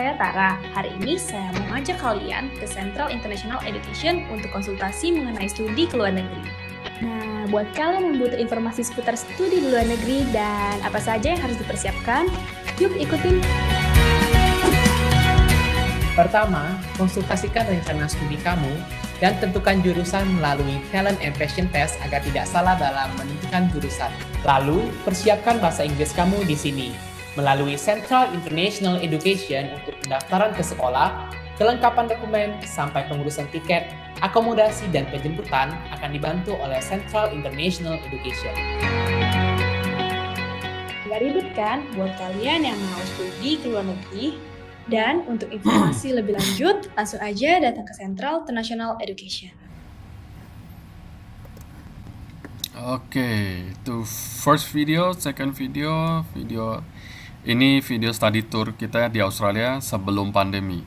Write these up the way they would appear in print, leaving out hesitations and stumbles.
saya Tara. Hari ini saya mau ngajak kalian ke Central International Education untuk konsultasi mengenai studi ke luar negeri. Nah, buat kalian yang butuh informasi seputar studi di luar negeri dan apa saja yang harus dipersiapkan, yuk ikutin. Pertama, konsultasikan rencana studi kamu dan tentukan jurusan melalui Talent and Passion Test agar tidak salah dalam menentukan jurusan. Lalu, persiapkan bahasa Inggris kamu di sini. Melalui Central International Education untuk pendaftaran ke sekolah, kelengkapan dokumen, sampai pengurusan tiket, akomodasi, dan penjemputan akan dibantu oleh Central International Education. Nggak ribet kan buat kalian yang mau studi ke luar negeri? Dan untuk informasi lebih lanjut, langsung aja datang ke Central International Education. Oke, itu first video, second video ini video study tour kita di Australia sebelum pandemi.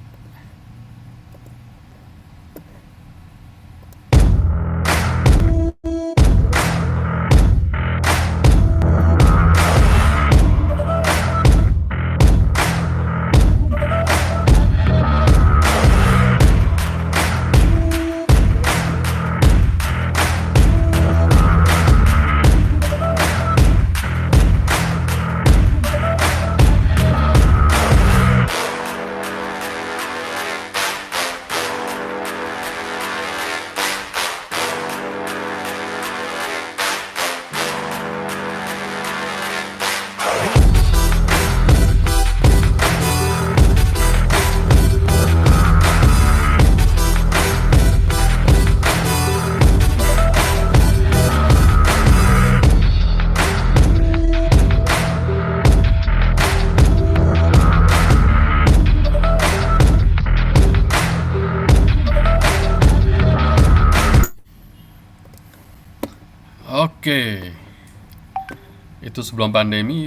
Oke, itu sebelum pandemi.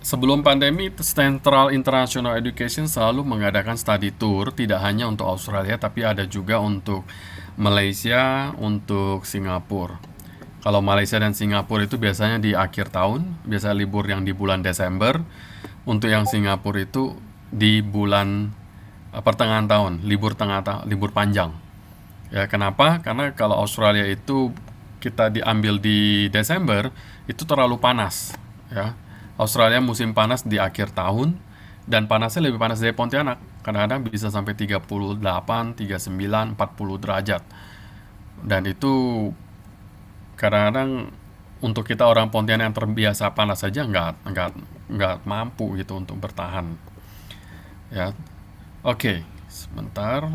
Sebelum pandemi, Central International Education selalu mengadakan study tour, tidak hanya untuk Australia, tapi ada juga untuk Malaysia, untuk Singapura. Kalau Malaysia dan Singapura itu biasanya di akhir tahun, biasa libur yang di bulan Desember. Untuk yang Singapura itu di bulan pertengahan tahun, libur panjang. Ya, kenapa? Karena kalau Australia itu kita diambil di Desember, itu terlalu panas. Ya, Australia musim panas di akhir tahun, dan panasnya lebih panas dari Pontianak. Kadang-kadang bisa sampai 38, 39, 40 derajat. Dan itu kadang-kadang untuk kita orang Pontianak yang terbiasa panas saja nggak mampu gitu untuk bertahan. Ya, oke, sebentar.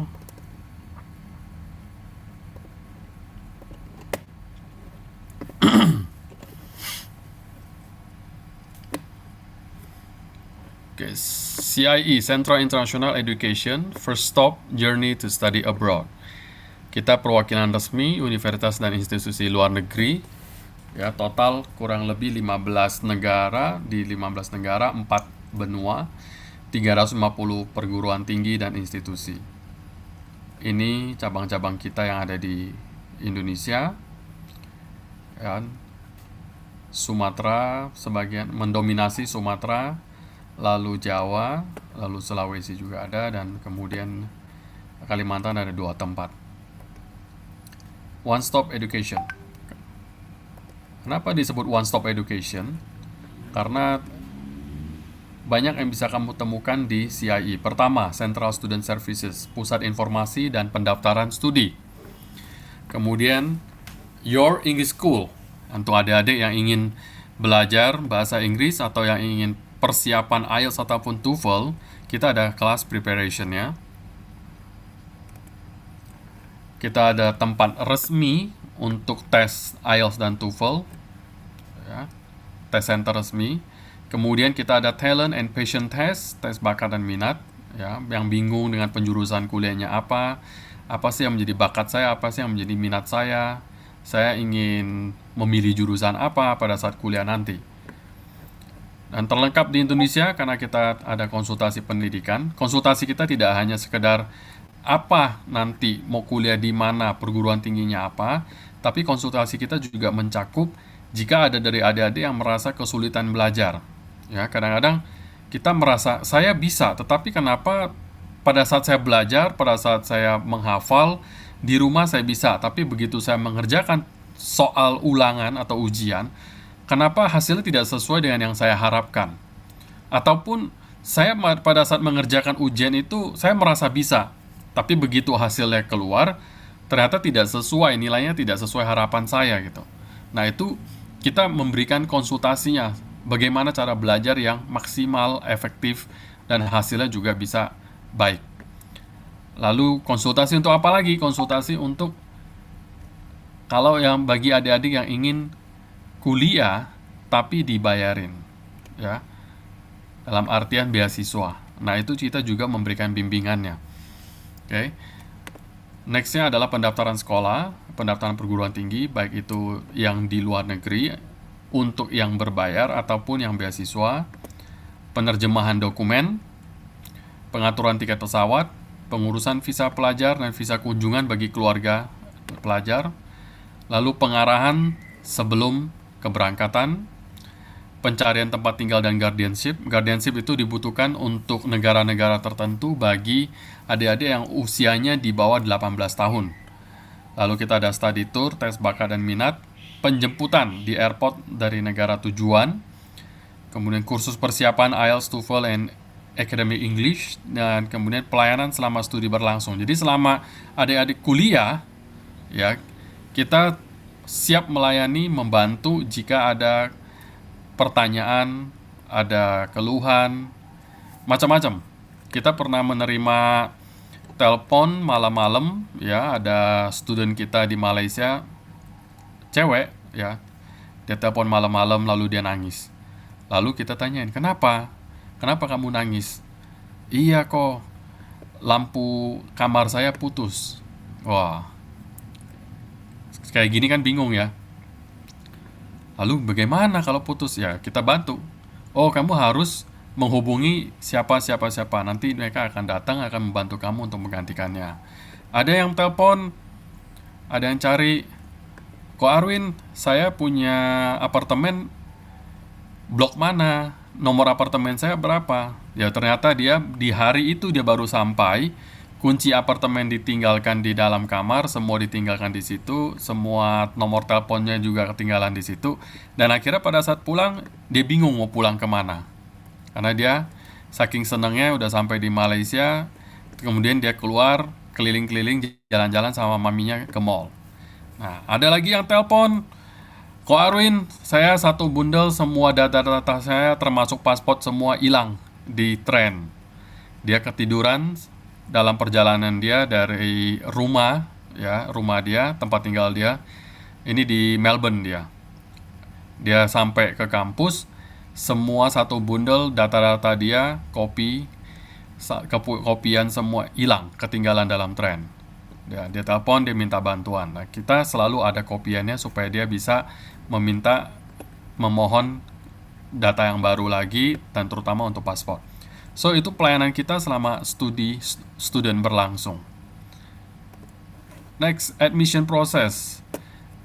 Oke, CIE, Central International Education, First Stop, Journey to Study Abroad. Kita perwakilan resmi universitas dan institusi luar negeri. Ya, total kurang lebih 15 negara, di 15 negara, 4 benua, 350 perguruan tinggi dan institusi. Ini cabang-cabang kita yang ada di Indonesia. Ya, Sumatera sebagian mendominasi Sumatera, lalu Jawa, lalu Sulawesi juga ada, dan kemudian Kalimantan ada 2 tempat. One Stop Education. Kenapa disebut One Stop Education? Karena banyak yang bisa kamu temukan di CIE. Pertama, Central Student Services, pusat informasi dan pendaftaran studi. Kemudian, Your English School, untuk adik-adik yang ingin belajar bahasa Inggris atau yang ingin persiapan IELTS ataupun TOEFL, kita ada kelas preparation-nya. Kita ada tempat resmi untuk tes IELTS dan TOEFL, ya, tes center resmi. Kemudian kita ada Talent and Passion Test, tes bakat dan minat. Ya, yang bingung dengan penjurusan kuliahnya apa sih yang menjadi bakat saya, apa sih yang menjadi minat saya ingin memilih jurusan apa pada saat kuliah nanti. Dan terlengkap di Indonesia karena kita ada konsultasi pendidikan. Konsultasi kita tidak hanya sekedar apa nanti mau kuliah di mana, perguruan tingginya apa, tapi konsultasi kita juga mencakup jika ada dari adik-adik yang merasa kesulitan belajar. Ya, kadang-kadang kita merasa saya bisa, tetapi kenapa pada saat saya belajar, pada saat saya menghafal di rumah saya bisa, tapi begitu saya mengerjakan soal ulangan atau ujian, kenapa hasilnya tidak sesuai dengan yang saya harapkan? Ataupun saya pada saat mengerjakan ujian itu saya merasa bisa, tapi begitu hasilnya keluar ternyata tidak sesuai, nilainya tidak sesuai harapan saya gitu. Nah, itu kita memberikan konsultasinya bagaimana cara belajar yang maksimal, efektif, dan hasilnya juga bisa baik. Lalu konsultasi untuk apa lagi? Konsultasi untuk kalau yang bagi adik-adik yang ingin kuliah tapi dibayarin, ya, dalam artian beasiswa. Nah, itu kita juga memberikan bimbingannya. Oke. Nextnya adalah pendaftaran sekolah, pendaftaran perguruan tinggi, baik itu yang di luar negeri, untuk yang berbayar ataupun yang beasiswa, penerjemahan dokumen, pengaturan tiket pesawat, pengurusan visa pelajar dan visa kunjungan bagi keluarga pelajar, lalu pengarahan sebelum keberangkatan, pencarian tempat tinggal dan guardianship. Guardianship itu dibutuhkan untuk negara-negara tertentu bagi adik-adik yang usianya di bawah 18 tahun. Lalu kita ada study tour, tes bakat dan minat, penjemputan di airport dari negara tujuan, kemudian kursus persiapan IELTS, TOEFL, and Academic English, dan kemudian pelayanan selama studi berlangsung. Jadi selama adik-adik kuliah, ya, kita siap melayani, membantu jika ada pertanyaan, ada keluhan, macam-macam. Kita pernah menerima telepon malam-malam, ya, ada student kita di Malaysia, cewek, ya, dia telepon malam-malam lalu dia nangis. Lalu kita tanyain, kenapa kamu nangis? Iya kok, lampu kamar saya putus. Wah, kayak gini kan bingung ya. Lalu bagaimana kalau putus? Ya kita bantu. Oh, kamu harus menghubungi siapa. Nanti mereka akan datang, akan membantu kamu untuk menggantikannya. Ada yang telepon, ada yang cari, Ko Arwin, saya punya apartemen blok mana? Nomor apartemen saya berapa? Ya ternyata dia di hari itu dia baru sampai, kunci apartemen ditinggalkan di dalam kamar, semua ditinggalkan di situ, semua nomor teleponnya juga ketinggalan di situ, dan akhirnya pada saat pulang dia bingung mau pulang kemana, karena dia saking senangnya udah sampai di Malaysia, kemudian dia keluar keliling-keliling jalan-jalan sama maminya ke mall. Nah, ada lagi yang telepon, Ko Arwin, saya satu bundel semua data-data saya termasuk paspor semua hilang di tren. Dia ketiduran dalam perjalanan dia dari rumah, ya, rumah dia, tempat tinggal dia. Ini di Melbourne dia. Dia sampai ke kampus, semua satu bundel data-data dia, kopian semua hilang, ketinggalan dalam tren. Dia telepon, dia minta bantuan. Nah, kita selalu ada kopiannya supaya dia bisa memohon data yang baru lagi, dan terutama untuk paspor. So, itu pelayanan kita selama student berlangsung. Next, admission process.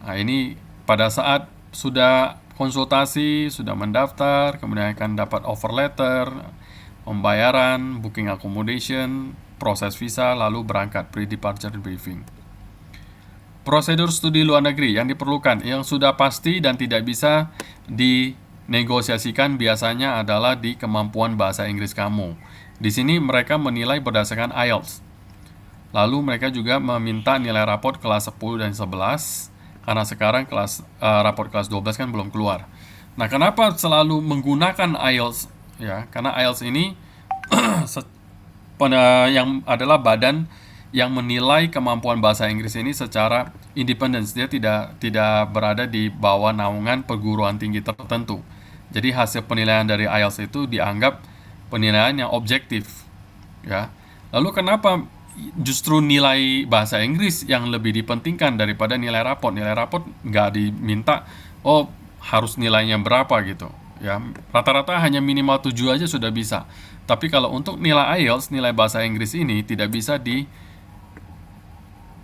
Nah, ini pada saat sudah konsultasi, sudah mendaftar, kemudian akan dapat offer letter, pembayaran, booking accommodation, proses visa, lalu berangkat, pre-departure briefing. Prosedur studi luar negeri yang diperlukan, yang sudah pasti dan tidak bisa dinegosiasikan biasanya adalah di kemampuan bahasa Inggris kamu. Di sini mereka menilai berdasarkan IELTS. Lalu mereka juga meminta nilai raport kelas 10 dan 11, karena sekarang raport kelas 12 kan belum keluar. Nah, kenapa selalu menggunakan IELTS? Ya, karena IELTS ini yang adalah badan yang menilai kemampuan bahasa Inggris ini secara independen. Dia tidak berada di bawah naungan perguruan tinggi tertentu. Jadi hasil penilaian dari IELTS itu dianggap penilaian yang objektif, ya. Lalu kenapa justru nilai bahasa Inggris yang lebih dipentingkan daripada nilai raport? Nilai raport nggak diminta, oh harus nilainya berapa gitu, ya. Rata-rata hanya minimal 7 aja sudah bisa. Tapi kalau untuk nilai IELTS, nilai bahasa Inggris ini tidak bisa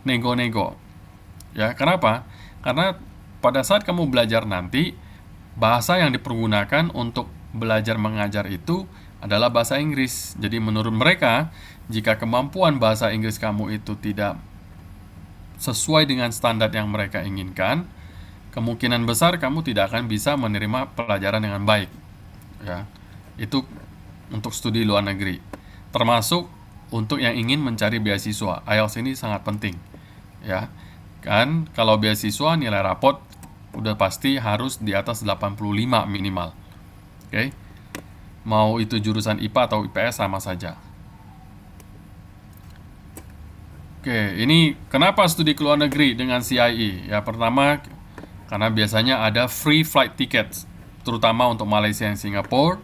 nego-nego. Ya, kenapa? Karena pada saat kamu belajar nanti, bahasa yang dipergunakan untuk belajar mengajar itu adalah bahasa Inggris. Jadi menurut mereka, jika kemampuan bahasa Inggris kamu itu tidak sesuai dengan standar yang mereka inginkan, kemungkinan besar kamu tidak akan bisa menerima pelajaran dengan baik. Ya, itu untuk studi luar negeri. Termasuk untuk yang ingin mencari beasiswa. IELTS ini sangat penting. Ya, kan kalau beasiswa nilai rapot udah pasti harus di atas 85 minimal. Oke. Mau itu jurusan IPA atau IPS sama saja. Oke, ini kenapa studi ke luar negeri dengan CIE? Ya, pertama, karena biasanya ada free flight tickets, terutama untuk Malaysia dan Singapura.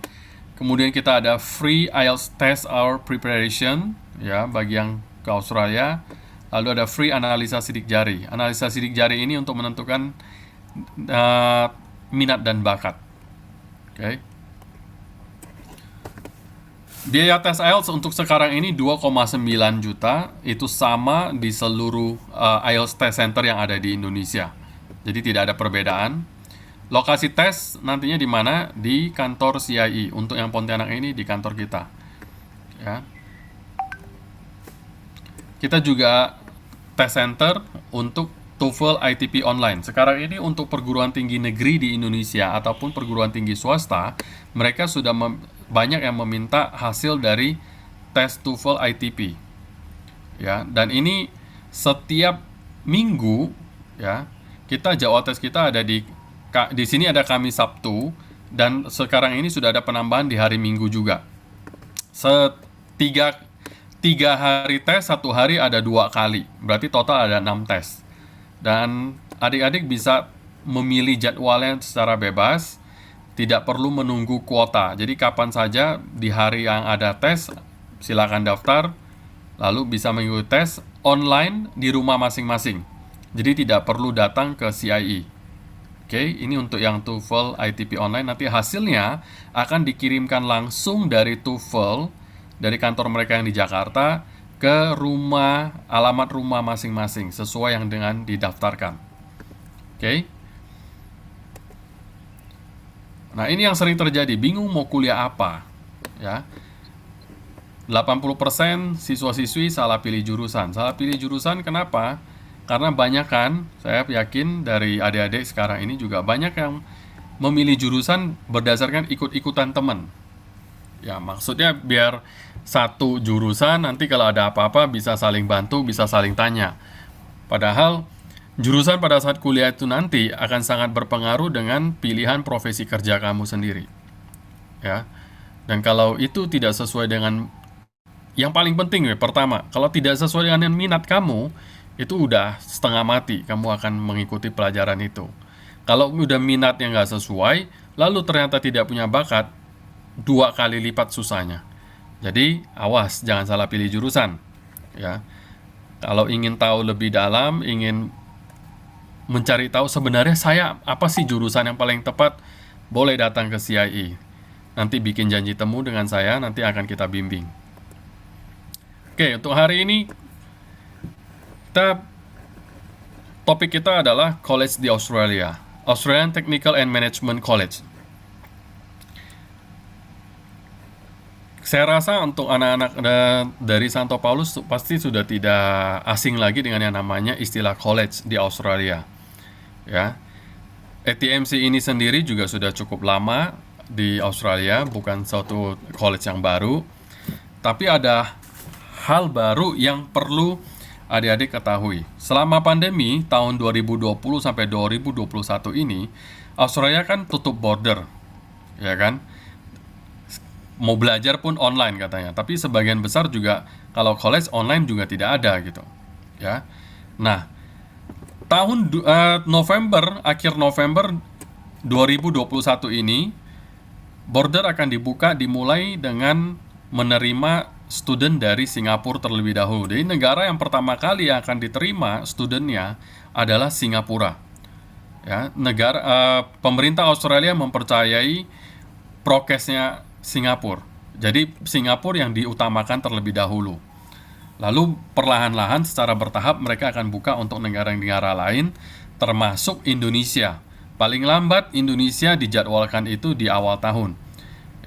Kemudian kita ada free IELTS test hour preparation, ya, bagi yang ke Australia. Lalu ada free analisa sidik jari. Analisa sidik jari ini untuk menentukan minat dan bakat. Oke. Biaya tes IELTS untuk sekarang ini 2,9 juta, itu sama di seluruh IELTS test center yang ada di Indonesia. Jadi tidak ada perbedaan. Lokasi tes nantinya di mana? Di kantor CIE. Untuk yang Pontianak ini di kantor kita. Ya. Kita juga tes center untuk TOEFL ITP online. Sekarang ini untuk perguruan tinggi negeri di Indonesia ataupun perguruan tinggi swasta, mereka sudah banyak yang meminta hasil dari tes TOEFL ITP. Ya, dan ini setiap minggu, ya, jadwal tes kita ada di sini ada Kamis Sabtu, dan sekarang ini sudah ada penambahan di hari Minggu juga. Tiga hari tes, satu hari ada 2 kali, berarti total ada 6 tes. Dan adik-adik bisa memilih jadwalnya secara bebas, tidak perlu menunggu kuota. Jadi kapan saja di hari yang ada tes, silakan daftar, lalu bisa mengikuti tes online di rumah masing-masing. Jadi tidak perlu datang ke CIE. Oke, ini untuk yang TOEFL ITP online. Nanti hasilnya akan dikirimkan langsung dari TOEFL, dari kantor mereka yang di Jakarta, ke alamat rumah masing-masing, sesuai yang dengan didaftarkan. Oke. Nah, ini yang sering terjadi, bingung mau kuliah apa. Ya. 80% siswa-siswi salah pilih jurusan. Salah pilih jurusan kenapa? Karena banyak kan, saya yakin dari adik-adik sekarang ini juga banyak yang memilih jurusan berdasarkan ikut-ikutan teman. Ya, maksudnya biar satu jurusan nanti kalau ada apa-apa bisa saling bantu, bisa saling tanya. Padahal jurusan pada saat kuliah itu nanti akan sangat berpengaruh dengan pilihan profesi kerja kamu sendiri. Ya. Dan kalau itu tidak sesuai dengan yang paling penting, pertama, kalau tidak sesuai dengan minat kamu, itu udah setengah mati kamu akan mengikuti pelajaran itu. Kalau udah minatnya nggak sesuai, lalu ternyata tidak punya bakat, 2 kali lipat susahnya. Jadi, awas, jangan salah pilih jurusan. Ya. Kalau ingin tahu lebih dalam, ingin mencari tahu sebenarnya saya apa sih jurusan yang paling tepat, boleh datang ke CIE. Nanti bikin janji temu dengan saya, nanti akan kita bimbing. Oke, untuk hari ini topik kita adalah college di Australia, Australian Technical and Management College. Saya rasa untuk anak-anak dari Santo Paulus pasti sudah tidak asing lagi dengan yang namanya istilah college di Australia. Ya, ATMC ini sendiri juga sudah cukup lama di Australia, bukan suatu college yang baru. Tapi ada hal baru yang perlu adik-adik ketahui. Selama pandemi tahun 2020 sampai 2021 ini, Australia kan tutup border, ya kan? Mau belajar pun online katanya. Tapi sebagian besar juga kalau college online juga tidak ada gitu. Ya. Nah, tahun akhir November 2021 ini border akan dibuka dimulai dengan menerima student dari Singapura terlebih dahulu. Jadi negara yang pertama kali yang akan diterima studentnya adalah Singapura. Ya, pemerintah Australia mempercayai prokesnya Singapura. Jadi Singapura yang diutamakan terlebih dahulu. Lalu perlahan-lahan secara bertahap mereka akan buka untuk negara-negara lain termasuk Indonesia. Paling lambat Indonesia dijadwalkan itu di awal tahun.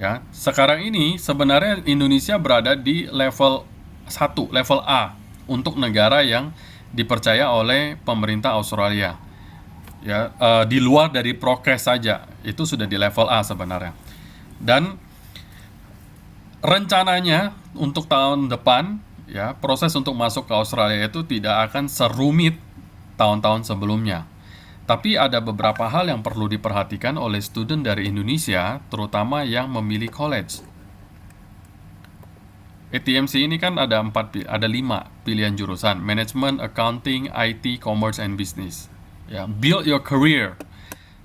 Ya, sekarang ini sebenarnya Indonesia berada di level 1, level A untuk negara yang dipercaya oleh pemerintah Australia. Ya, di luar dari prokes saja itu sudah di level A sebenarnya. Dan rencananya untuk tahun depan, ya, proses untuk masuk ke Australia itu tidak akan serumit tahun-tahun sebelumnya. Tapi ada beberapa hal yang perlu diperhatikan oleh student dari Indonesia, terutama yang memilih college. ATMC ini kan ada 5 pilihan jurusan: Management, Accounting, IT, Commerce, and Business. Ya, build your career.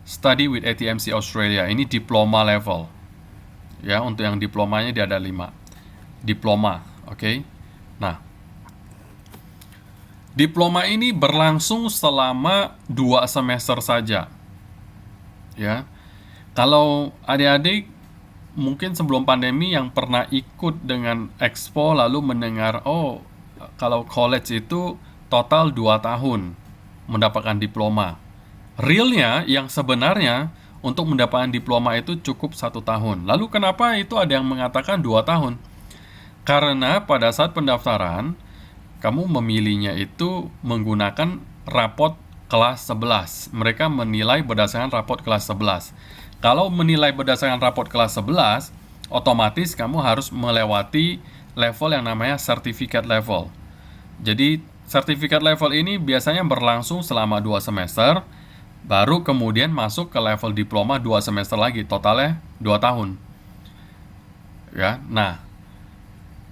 Study with ATMC Australia. Ini diploma level. Ya, untuk yang diplomanya dia ada 5. Diploma, oke? Nah, diploma ini berlangsung selama 2 semester saja. Ya. Kalau adik-adik mungkin sebelum pandemi yang pernah ikut dengan Expo lalu mendengar, oh, kalau college itu total 2 tahun mendapatkan diploma. Realnya yang sebenarnya untuk mendapatkan diploma itu cukup 1 tahun. Lalu kenapa itu ada yang mengatakan 2 tahun? Karena pada saat pendaftaran kamu memilihnya itu menggunakan rapot kelas 11. Mereka menilai berdasarkan rapot kelas 11. Kalau menilai berdasarkan rapot kelas 11, otomatis kamu harus melewati level yang namanya certificate level. Jadi, certificate level ini biasanya berlangsung selama 2 semester, baru kemudian masuk ke level diploma 2 semester lagi, totalnya 2 tahun. Ya, nah,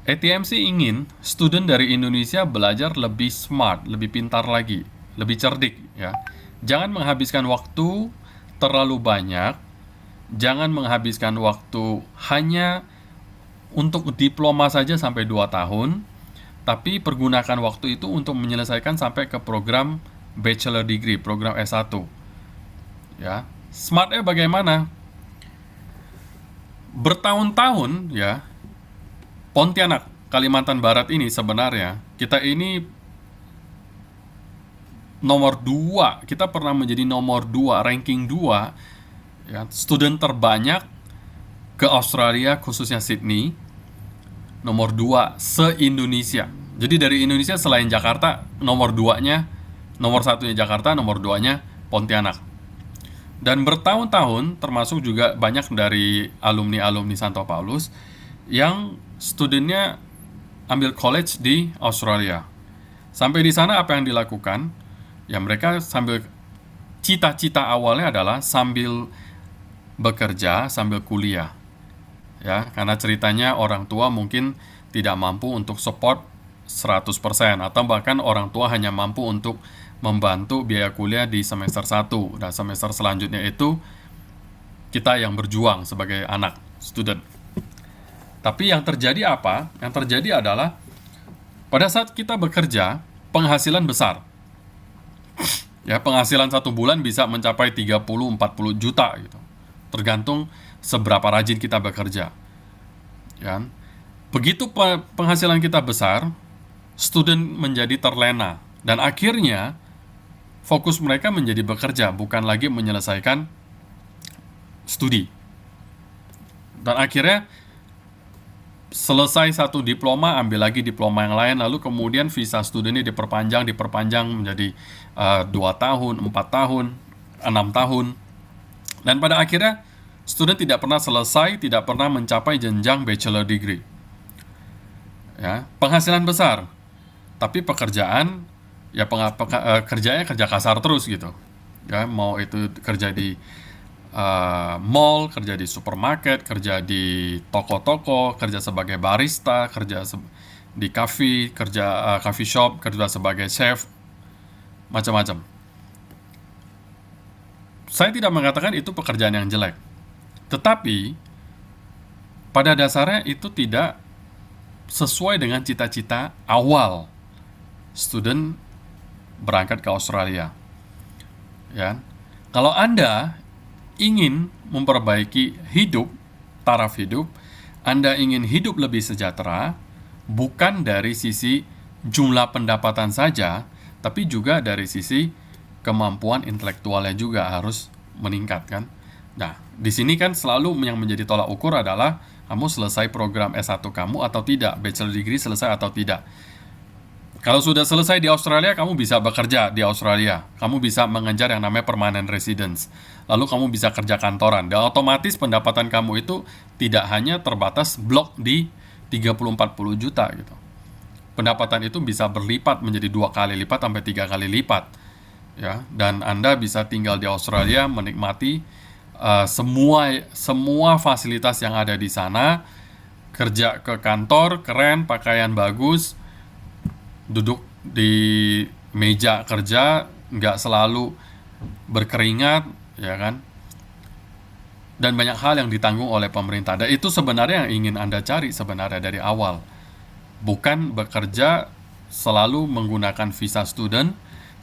ATMC ingin student dari Indonesia belajar lebih smart, lebih pintar lagi, lebih cerdik, ya. Jangan menghabiskan waktu terlalu banyak, jangan menghabiskan waktu hanya untuk diploma saja sampai 2 tahun, tapi pergunakan waktu itu untuk menyelesaikan sampai ke program bachelor degree, program S1. Ya. Smartnya bagaimana? Bertahun-tahun, ya, Pontianak, Kalimantan Barat ini sebenarnya, kita ini nomor 2, kita pernah menjadi nomor 2, ranking 2, ya, student terbanyak ke Australia, khususnya Sydney, nomor 2 se-Indonesia. Jadi dari Indonesia selain Jakarta, nomor 2-nya, nomor 1-nya Jakarta, nomor 2-nya Pontianak. Dan bertahun-tahun, termasuk juga banyak dari alumni-alumni Santo Paulus, yang studentnya ambil college di Australia. Sampai di sana apa yang dilakukan? Ya mereka sambil cita-cita awalnya adalah sambil bekerja, sambil kuliah. Ya, karena ceritanya orang tua mungkin tidak mampu untuk support 100% atau bahkan orang tua hanya mampu untuk membantu biaya kuliah di semester 1 dan semester selanjutnya itu kita yang berjuang sebagai anak student. Tapi yang terjadi apa? Yang terjadi adalah pada saat kita bekerja, penghasilan besar. Ya, penghasilan 1 bulan bisa mencapai 30-40 juta gitu. Tergantung seberapa rajin kita bekerja. Ya. Begitu penghasilan kita besar, student menjadi terlena dan akhirnya fokus mereka menjadi bekerja, bukan lagi menyelesaikan studi. Dan akhirnya selesai 1 diploma, ambil lagi diploma yang lain, lalu kemudian visa studentnya diperpanjang menjadi 2 tahun, 4 tahun, 6 tahun. Dan pada akhirnya, student tidak pernah selesai, tidak pernah mencapai jenjang bachelor degree. Ya, penghasilan besar, tapi pekerjaan, ya kerjanya kerja kasar terus gitu. Ya, mau itu kerja di mall, kerja di supermarket, kerja di toko-toko, kerja sebagai barista, kerja di cafe, kerja coffee shop, kerja sebagai chef, macam-macam. Saya tidak mengatakan itu pekerjaan yang jelek, tetapi pada dasarnya itu tidak sesuai dengan cita-cita awal student berangkat ke Australia. Ya, kalau Anda ingin memperbaiki hidup, taraf hidup, Anda ingin hidup lebih sejahtera, bukan dari sisi jumlah pendapatan saja, tapi juga dari sisi kemampuan intelektualnya juga harus meningkat kan. Nah, di sini kan selalu yang menjadi tolak ukur adalah kamu selesai program S1 kamu atau tidak, bachelor degree selesai atau tidak. Kalau sudah selesai di Australia, kamu bisa bekerja di Australia. Kamu bisa mengejar yang namanya permanent residence. Lalu kamu bisa kerja kantoran. Dan otomatis pendapatan kamu itu tidak hanya terbatas blok di 30-40 juta gitu. Pendapatan itu bisa berlipat menjadi 2 kali lipat sampai 3 kali lipat. Ya, dan Anda bisa tinggal di Australia menikmati semua fasilitas yang ada di sana, kerja ke kantor keren, pakaian bagus, duduk di meja kerja nggak selalu berkeringat, ya kan? Dan banyak hal yang ditanggung oleh pemerintah. Dan itu sebenarnya yang ingin Anda cari sebenarnya dari awal. Bukan bekerja selalu menggunakan visa student,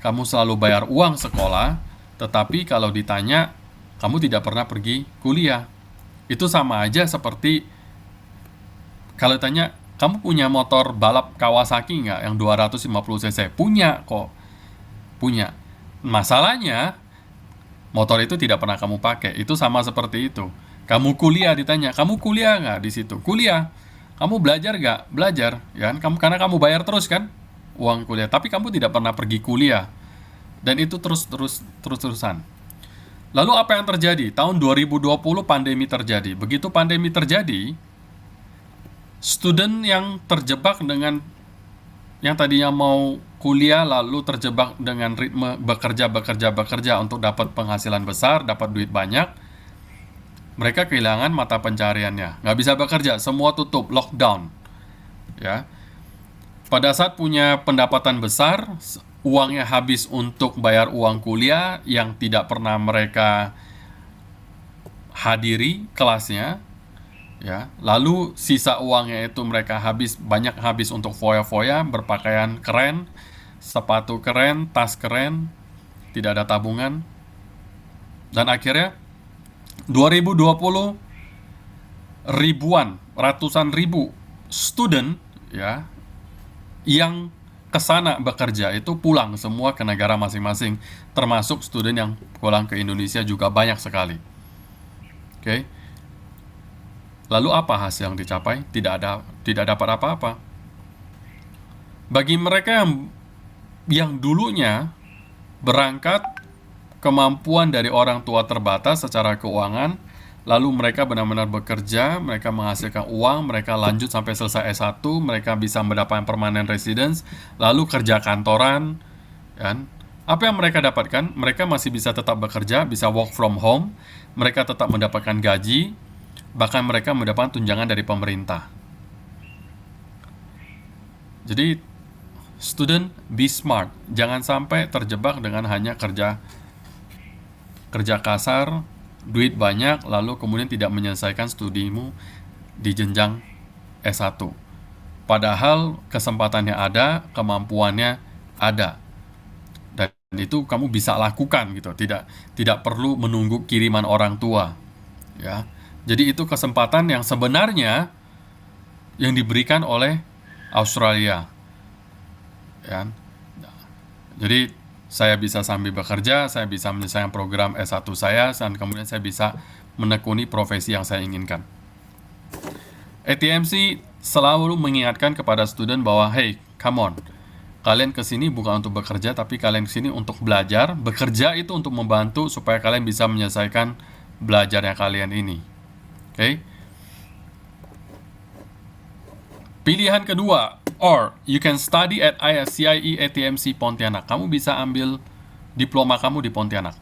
kamu selalu bayar uang sekolah, tetapi kalau ditanya, kamu tidak pernah pergi kuliah. Itu sama aja seperti kalau ditanya, kamu punya motor balap Kawasaki nggak yang 250 cc? Punya kok. Punya. Masalahnya, motor itu tidak pernah kamu pakai. Itu sama seperti itu. Kamu kuliah ditanya, kamu kuliah nggak di situ? Kuliah. Kamu belajar nggak? Belajar. Ya kan? Karena kamu bayar terus kan uang kuliah. Tapi kamu tidak pernah pergi kuliah. Dan itu terus-terusan. Lalu apa yang terjadi? Tahun 2020 pandemi terjadi. Begitu pandemi terjadi, student yang terjebak dengan yang tadinya mau kuliah lalu terjebak dengan ritme bekerja untuk dapat penghasilan besar, dapat duit banyak, mereka kehilangan mata pencariannya. Nggak bisa bekerja, semua tutup, lockdown. Ya. Pada saat punya pendapatan besar, uangnya habis untuk bayar uang kuliah yang tidak pernah mereka hadiri kelasnya. Ya, lalu sisa uangnya itu mereka banyak habis untuk foya-foya, berpakaian keren, sepatu keren, tas keren, tidak ada tabungan. Dan akhirnya 2020 ratusan ribu student ya yang kesana bekerja itu pulang semua ke negara masing-masing, termasuk student yang pulang ke Indonesia juga banyak sekali. Oke. Lalu apa hasil yang dicapai? Tidak dapat apa-apa. Bagi mereka yang dulunya berangkat kemampuan dari orang tua terbatas secara keuangan, lalu mereka benar-benar bekerja, mereka menghasilkan uang, mereka lanjut sampai selesai S1, mereka bisa mendapatkan permanent residence, lalu kerja kantoran, kan? Apa yang mereka dapatkan? Mereka masih bisa tetap bekerja, bisa work from home, mereka tetap mendapatkan gaji, bahkan mereka mendapatkan tunjangan dari pemerintah. Jadi, student be smart. Jangan sampai terjebak dengan hanya kerja kasar, duit banyak, lalu kemudian tidak menyelesaikan studimu di jenjang S1. Padahal kesempatannya ada, kemampuannya ada. Dan itu kamu bisa lakukan gitu. Tidak perlu menunggu kiriman orang tua. Ya. Jadi itu kesempatan yang sebenarnya yang diberikan oleh Australia. Ya. Jadi saya bisa sambil bekerja, saya bisa menyelesaikan program S1 saya, dan kemudian saya bisa menekuni profesi yang saya inginkan. ATMC selalu mengingatkan kepada student bahwa, hey, come on, kalian kesini bukan untuk bekerja, tapi kalian kesini untuk belajar. Bekerja itu untuk membantu supaya kalian bisa menyelesaikan belajarnya kalian ini. Oke? Pilihan kedua, or you can study at ISCIE ATMC Pontianak. Kamu bisa ambil diploma kamu di Pontianak.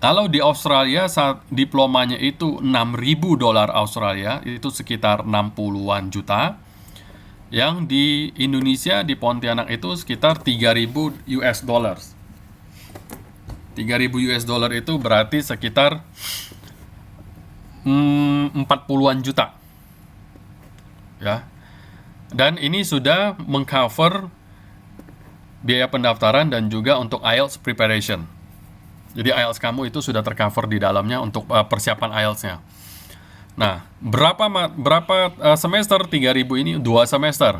Kalau di Australia saat diplomanya itu $6.000 Australia, itu sekitar 60-an juta. Yang di Indonesia di Pontianak itu sekitar 3.000 US dollars. 3.000 US dollar itu berarti sekitar 40-an juta. Ya. Dan ini sudah mengcover biaya pendaftaran dan juga untuk IELTS preparation. Jadi IELTS kamu itu sudah tercover di dalamnya untuk persiapan IELTS-nya. Nah, berapa semester 3.000 ini? 2 semester.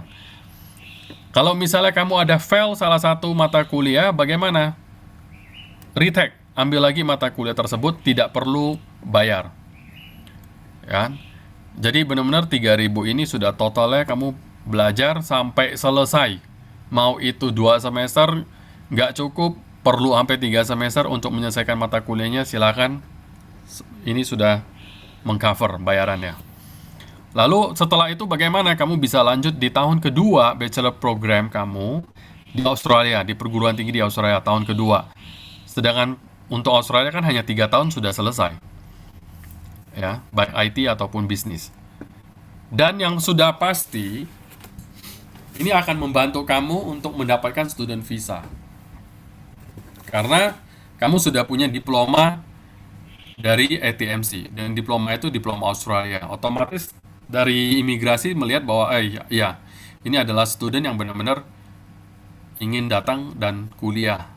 Kalau misalnya kamu ada fail salah satu mata kuliah, bagaimana? retake, ambil lagi mata kuliah tersebut, tidak perlu bayar. Ya. Jadi benar-benar 3.000 ini sudah totalnya kamu belajar sampai selesai. Mau itu 2 semester, nggak cukup, perlu sampai 3 semester untuk menyelesaikan mata kuliahnya, silakan. Ini sudah mengcover bayarannya. Lalu setelah itu bagaimana kamu bisa lanjut di tahun kedua bachelor program kamu di Australia, di perguruan tinggi di Australia tahun kedua. Sedangkan untuk Australia kan hanya 3 tahun sudah selesai. Ya, baik IT ataupun bisnis. Dan yang sudah pasti, ini akan membantu kamu untuk mendapatkan student visa. Karena kamu sudah punya diploma dari ATMC, dan diploma itu diploma Australia. Otomatis dari imigrasi melihat bahwa ya, ini adalah student yang benar-benar ingin datang dan kuliah.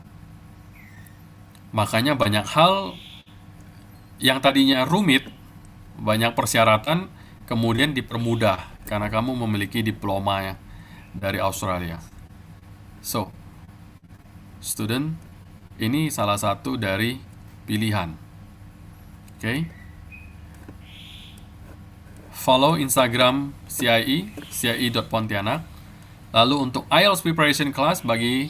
Makanya banyak hal yang tadinya rumit, banyak persyaratan, kemudian dipermudah karena kamu memiliki diploma ya dari Australia. So, student, ini salah satu dari pilihan. Oke. Follow Instagram CIE, cie.pontianak. Lalu untuk IELTS preparation class bagi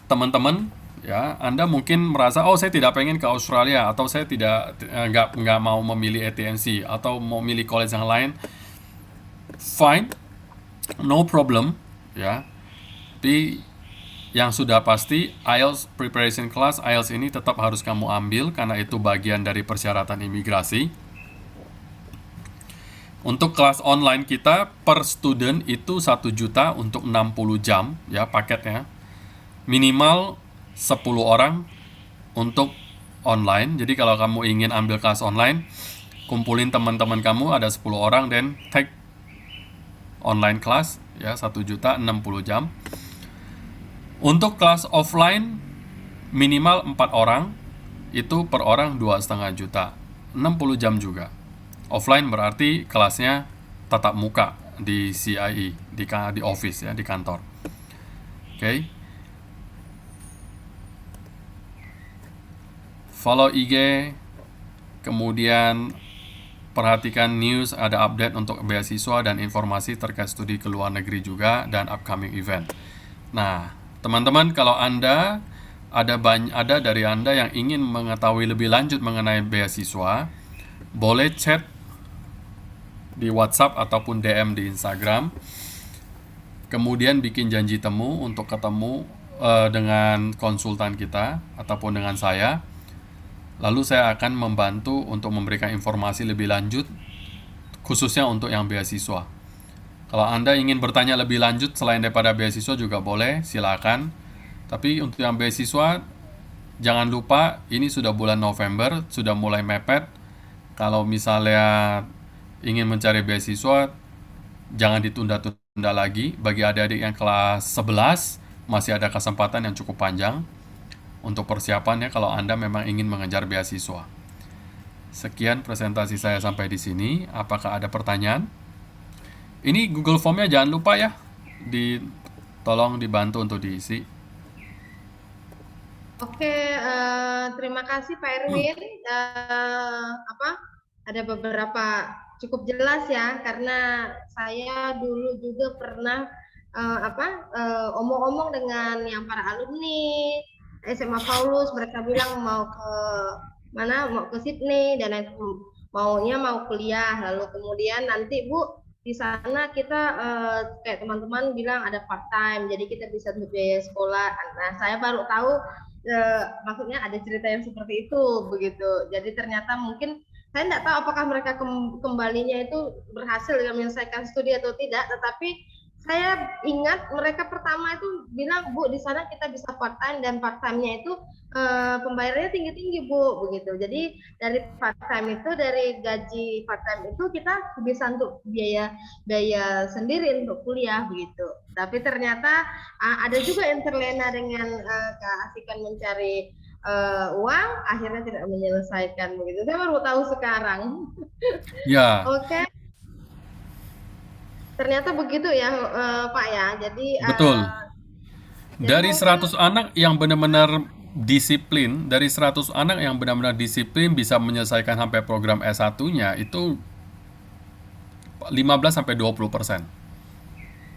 teman-teman, ya, Anda mungkin merasa, oh saya tidak pengen ke Australia, atau saya nggak mau memilih ATMC, atau mau milih college yang lain. Fine, no problem, ya. Tapi yang sudah pasti, IELTS preparation class, IELTS ini tetap harus kamu ambil karena itu bagian dari persyaratan imigrasi. Untuk kelas online kita per student itu 1 juta untuk 60 jam ya paketnya. Minimal 10 orang untuk online. Jadi kalau kamu ingin ambil kelas online, kumpulin teman-teman kamu ada 10 orang dan take online class ya 1 juta 60 jam. Untuk kelas offline minimal 4 orang, itu per orang 2,5 juta, 60 jam juga. Offline berarti kelasnya tatap muka di CIE, di office ya, di kantor. Oke. Follow IG, kemudian perhatikan news, ada update untuk beasiswa dan informasi terkait studi ke luar negeri juga dan upcoming event. Nah, teman-teman, kalau Anda ada dari Anda yang ingin mengetahui lebih lanjut mengenai beasiswa, boleh chat di WhatsApp ataupun DM di Instagram. Kemudian bikin janji temu untuk ketemu dengan konsultan kita ataupun dengan saya. Lalu saya akan membantu untuk memberikan informasi lebih lanjut, khususnya untuk yang beasiswa. Kalau Anda ingin bertanya lebih lanjut selain daripada beasiswa juga boleh, silakan. Tapi untuk yang beasiswa, jangan lupa ini sudah bulan November, sudah mulai mepet. Kalau misalnya ingin mencari beasiswa, jangan ditunda-tunda lagi. Bagi adik-adik yang kelas 11, masih ada kesempatan yang cukup panjang untuk persiapannya kalau Anda memang ingin mengejar beasiswa. Sekian presentasi saya sampai di sini. Apakah ada pertanyaan? Ini Google Form-nya jangan lupa ya, tolong dibantu untuk diisi. Oke, terima kasih Pak Erwin. Ada beberapa cukup jelas ya, karena saya dulu juga pernah omong-omong dengan yang para alumni SMA Paulus. Mereka bilang mau ke mana, mau ke Sydney dan maunya mau kuliah. Lalu kemudian nanti Bu, di sana kita kayak teman-teman bilang ada part time, jadi kita bisa untuk biaya sekolah. Nah, saya baru tahu maksudnya ada cerita yang seperti itu begitu. Jadi ternyata mungkin saya tidak tahu apakah mereka kembalinya itu berhasil menyelesaikan studi atau tidak, tetapi saya ingat mereka pertama itu bilang, Bu, di sana kita bisa part time, dan part time-nya itu pembayarannya tinggi-tinggi, Bu, begitu. Jadi dari part time itu, dari gaji part time itu kita bisa untuk biaya sendiri untuk kuliah begitu. Tapi ternyata ada juga yang terlena dengan keasikan mencari uang, akhirnya tidak menyelesaikan begitu. Saya baru tahu sekarang. Ya. Oke. Ternyata begitu ya, Pak ya. Jadi betul. Dari 100 anak yang benar-benar disiplin, dari 100 anak yang benar-benar disiplin bisa menyelesaikan sampai program S1-nya itu 15-20%.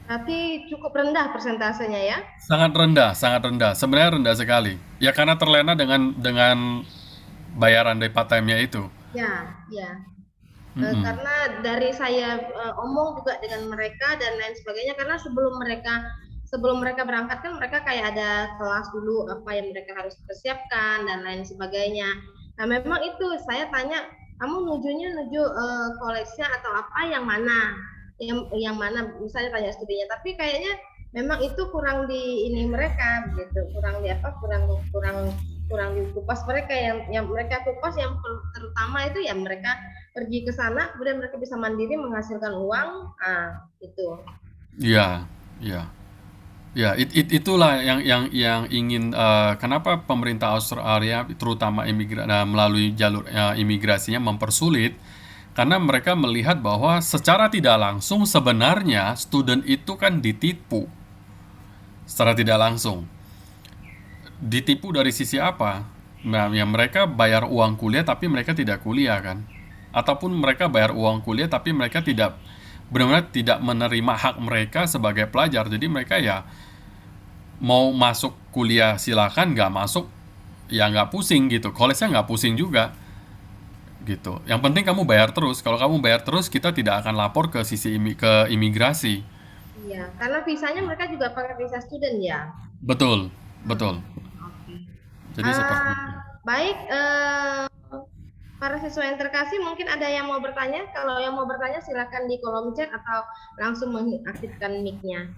Berarti cukup rendah persentasenya ya? Sangat rendah, sangat rendah. Sebenarnya rendah sekali. Ya karena terlena dengan bayaran dari part time-nya itu. Ya, ya. Mm-mm. Karena dari saya omong juga dengan mereka dan lain sebagainya, karena sebelum mereka berangkat kan mereka kayak ada kelas dulu apa yang mereka harus persiapkan dan lain sebagainya. Nah memang itu saya tanya, kamu nuju kolesnya atau apa yang mana? Yang mana misalnya tanya studinya, tapi kayaknya memang itu kurang di ini mereka gitu, kurang di apa, kurang dikupas mereka yang mereka kupas yang terutama itu ya mereka pergi ke sana kemudian mereka bisa mandiri menghasilkan uang, itu. Iya, iya. Ya, itulah yang ingin kenapa pemerintah Australia terutama melalui jalur imigrasinya mempersulit karena mereka melihat bahwa secara tidak langsung sebenarnya student itu kan ditipu secara tidak langsung. Ditipu dari sisi apa? Nah, ya mereka bayar uang kuliah tapi mereka tidak kuliah kan? Ataupun mereka bayar uang kuliah tapi mereka tidak benar-benar tidak menerima hak mereka sebagai pelajar. Jadi mereka ya mau masuk kuliah silakan, nggak masuk ya nggak pusing gitu. College-nya nggak pusing juga gitu. Yang penting kamu bayar terus. Kalau kamu bayar terus, kita tidak akan lapor ke ke imigrasi. Iya, karena visanya mereka juga pakai visa student ya. Betul, betul. Oke. Jadi seperti itu. Baik, para siswa yang terkasih, mungkin ada yang mau bertanya? Kalau yang mau bertanya silakan di kolom chat atau langsung mengaktifkan mic-nya.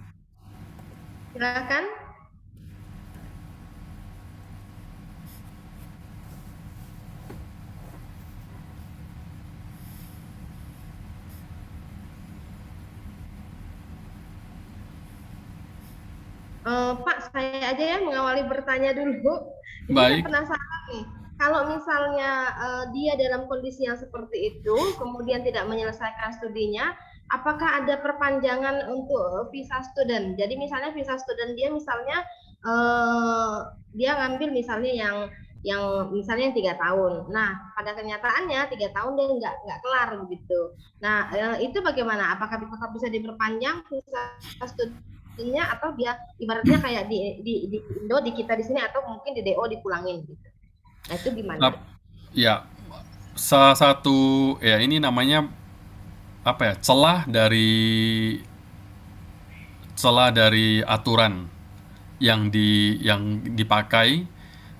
Silakan. Pak, saya aja ya mengawali bertanya dulu. Jadi saya Baik. penasaran nih, kalau misalnya dia dalam kondisi yang seperti itu, kemudian tidak menyelesaikan studinya, apakah ada perpanjangan untuk visa student? Jadi misalnya visa student dia misalnya dia ngambil misalnya yang misalnya 3 tahun. Nah, pada kenyataannya 3 tahun dia nggak kelar begitu. Nah, itu bagaimana? Apakah tetap bisa diperpanjang visa studentnya atau dia ibaratnya kayak di Indo di kita di sini atau mungkin di DO dipulangin gitu. Nah, itu gimana? Ya, salah satu ya ini namanya apa ya? Celah dari aturan yang dipakai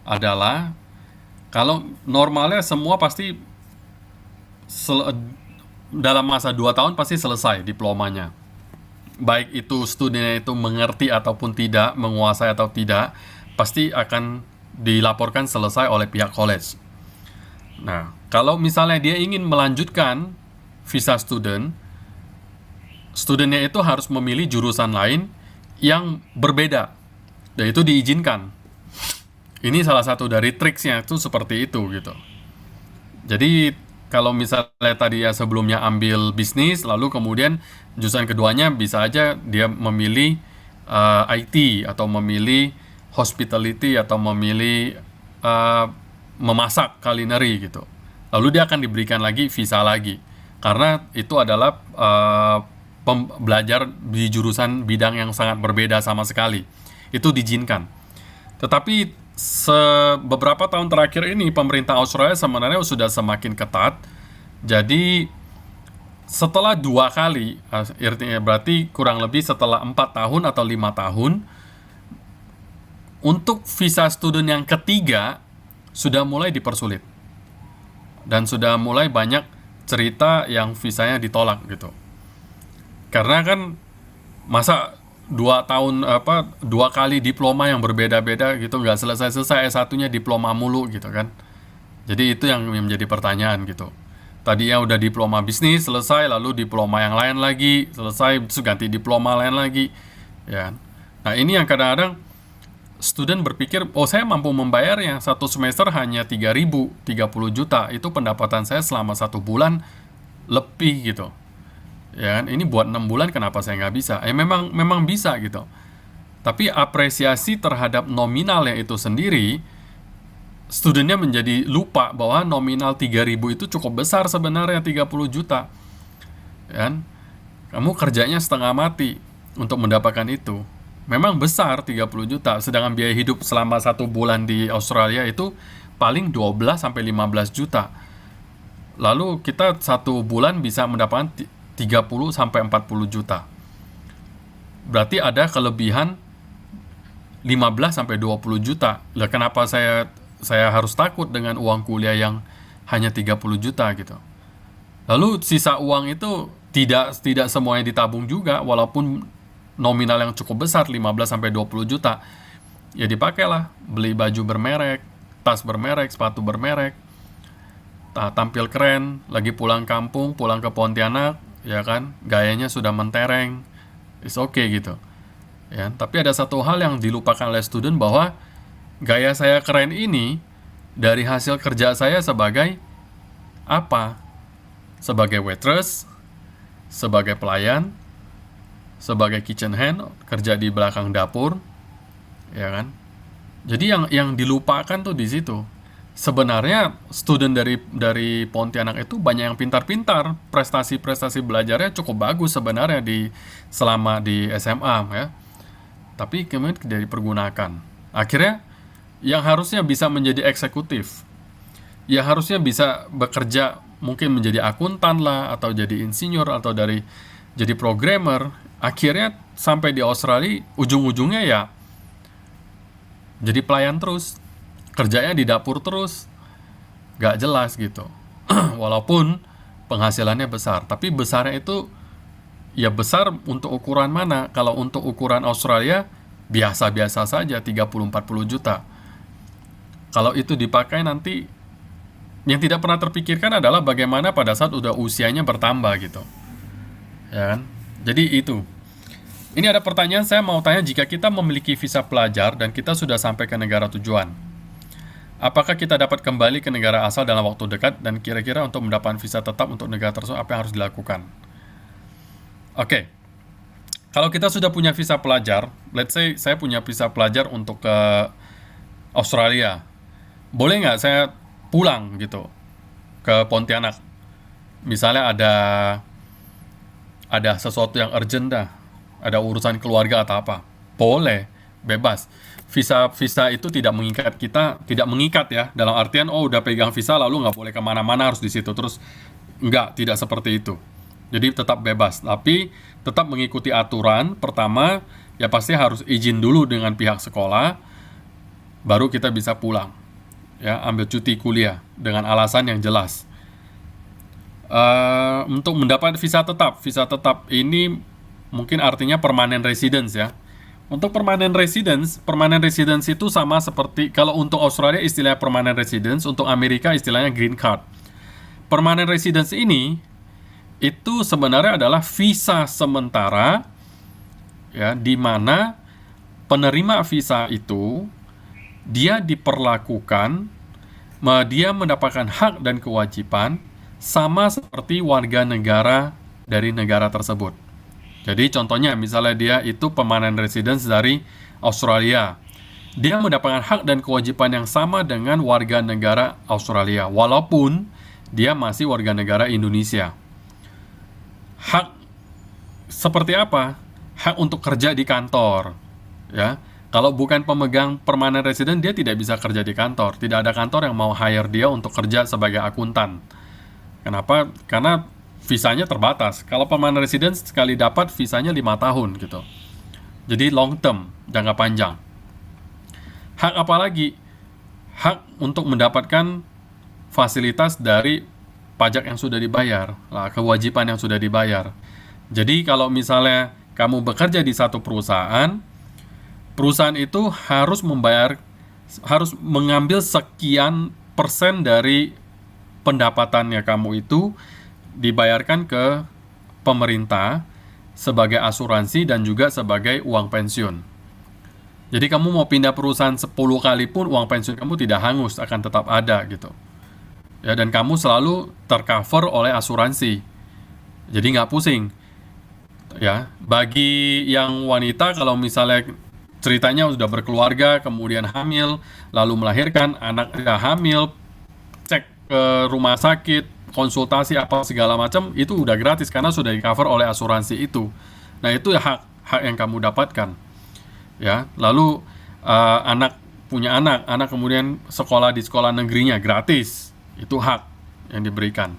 adalah kalau normalnya semua pasti dalam masa 2 tahun pasti selesai diplomanya. Baik itu studinya itu mengerti ataupun tidak, menguasai atau tidak, pasti akan dilaporkan selesai oleh pihak college. Nah, kalau misalnya dia ingin melanjutkan visa student, studentnya itu harus memilih jurusan lain yang berbeda, dan itu diizinkan. Ini salah satu dari triksnya itu seperti itu gitu. Jadi kalau misalnya tadi ya sebelumnya ambil bisnis, lalu kemudian jurusan keduanya bisa aja dia memilih IT atau memilih hospitality atau memilih memasak culinary gitu. Lalu dia akan diberikan lagi visa lagi karena itu adalah belajar di jurusan bidang yang sangat berbeda sama sekali. Itu diizinkan. Tetapi beberapa tahun terakhir ini pemerintah Australia sebenarnya sudah semakin ketat. Jadi setelah 2 kali, artinya berarti kurang lebih setelah 4 tahun atau 5 tahun, untuk visa student yang ketiga sudah mulai dipersulit dan sudah mulai banyak cerita yang visanya ditolak gitu. Karena kan masa 2 kali diploma yang berbeda-beda gitu, nggak selesai-selesai S1-nya diploma mulu gitu kan. Jadi itu yang menjadi pertanyaan gitu. Tadinya udah diploma bisnis selesai, lalu diploma yang lain lagi selesai, terus ganti diploma lain lagi ya. Nah ini yang kadang-kadang student berpikir, oh saya mampu membayar yang 1 semester hanya 3.000, 30 juta, itu pendapatan saya selama 1 bulan lebih gitu ya kan. Ini buat 6 bulan kenapa saya nggak bisa? Memang bisa gitu. Tapi apresiasi terhadap nominalnya itu sendiri studennya menjadi lupa bahwa nominal 3.000 itu cukup besar sebenarnya, 30 juta. Kan? Kamu kerjanya setengah mati untuk mendapatkan itu. Memang besar 30 juta, sedangkan biaya hidup selama 1 bulan di Australia itu paling 12 sampai 15 juta. Lalu kita 1 bulan bisa mendapatkan 30 sampai 40 juta. Berarti ada kelebihan 15 sampai 20 juta. Lah kenapa saya harus takut dengan uang kuliah yang hanya 30 juta gitu. Lalu sisa uang itu tidak semuanya ditabung juga, walaupun nominal yang cukup besar 15 sampai 20 juta. Ya dipakailah beli baju bermerek, tas bermerek, sepatu bermerek. Tampil keren, lagi pulang kampung, pulang ke Pontianak, ya kan? Gayanya sudah mentereng. It's okay gitu. Ya, tapi ada satu hal yang dilupakan oleh student bahwa gaya saya keren ini dari hasil kerja saya sebagai apa? Sebagai waitress, sebagai pelayan, sebagai kitchen hand, kerja di belakang dapur, ya kan? Jadi yang dilupakan tuh di situ. Sebenarnya student dari Pontianak itu banyak yang pintar-pintar, prestasi belajarnya cukup bagus sebenarnya selama di SMA ya. Tapi kemudian tidak dipergunakan. Akhirnya yang harusnya bisa menjadi eksekutif, yang harusnya bisa bekerja mungkin menjadi akuntan lah, atau jadi insinyur, atau jadi programmer, akhirnya sampai di Australia ujung-ujungnya ya jadi pelayan terus, kerjanya di dapur terus, gak jelas gitu. Walaupun penghasilannya besar, tapi besarnya itu ya besar untuk ukuran mana? Kalau untuk ukuran Australia biasa-biasa saja, 30-40 juta. Kalau itu dipakai nanti, yang tidak pernah terpikirkan adalah bagaimana pada saat udah usianya bertambah gitu, ya kan? Jadi itu. Ini ada pertanyaan, saya mau tanya, jika kita memiliki visa pelajar dan kita sudah sampai ke negara tujuan, apakah kita dapat kembali ke negara asal dalam waktu dekat? Dan kira-kira untuk mendapatkan visa tetap untuk negara tersebut, apa yang harus dilakukan? Oke. Kalau kita sudah punya visa pelajar, let's say saya punya visa pelajar untuk ke Australia, boleh nggak saya pulang gitu ke Pontianak? Misalnya ada sesuatu yang urgent dah, ada urusan keluarga atau apa, boleh, bebas. Visa itu tidak mengikat kita, tidak mengikat ya, dalam artian udah pegang visa lalu nggak boleh kemana-mana, harus di situ terus. Tidak seperti itu. Jadi tetap bebas, tapi tetap mengikuti aturan. Pertama, ya pasti harus izin dulu dengan pihak sekolah, baru kita bisa pulang. Ya, ambil cuti kuliah dengan alasan yang jelas. Untuk mendapat visa tetap ini mungkin artinya permanent residence ya. Untuk permanent residence itu sama seperti kalau untuk Australia istilahnya permanent residence, untuk Amerika istilahnya green card. Permanent residence ini itu sebenarnya adalah visa sementara ya, di mana penerima visa itu dia diperlakukan, dia mendapatkan hak dan kewajiban sama seperti warga negara dari negara tersebut. Jadi contohnya misalnya dia itu permanent residence dari Australia, dia mendapatkan hak dan kewajiban yang sama dengan warga negara Australia, walaupun dia masih warga negara Indonesia. Hak seperti apa? Hak untuk kerja di kantor, ya. Kalau bukan pemegang permanent resident, dia tidak bisa kerja di kantor. Tidak ada kantor yang mau hire dia untuk kerja sebagai akuntan. Kenapa? Karena visanya terbatas. Kalau permanent resident sekali dapat visanya 5 tahun gitu. Jadi long term, jangka panjang. Hak apa lagi? Hak untuk mendapatkan fasilitas dari pajak yang sudah dibayar, kewajiban yang sudah dibayar. Jadi kalau misalnya kamu bekerja di satu perusahaan itu harus mengambil sekian persen dari pendapatannya kamu itu dibayarkan ke pemerintah sebagai asuransi dan juga sebagai uang pensiun. Jadi kamu mau pindah perusahaan 10 kali pun uang pensiun kamu tidak hangus, akan tetap ada gitu. Ya, dan kamu selalu tercover oleh asuransi. Jadi nggak pusing. Ya, bagi yang wanita kalau misalnya ceritanya sudah berkeluarga, kemudian hamil, lalu melahirkan, anak hamil, cek ke rumah sakit, konsultasi apa segala macam, itu udah gratis karena sudah di-cover oleh asuransi itu. Nah, itu hak yang kamu dapatkan. Ya, lalu anak punya anak kemudian sekolah di sekolah negerinya gratis. Itu hak yang diberikan.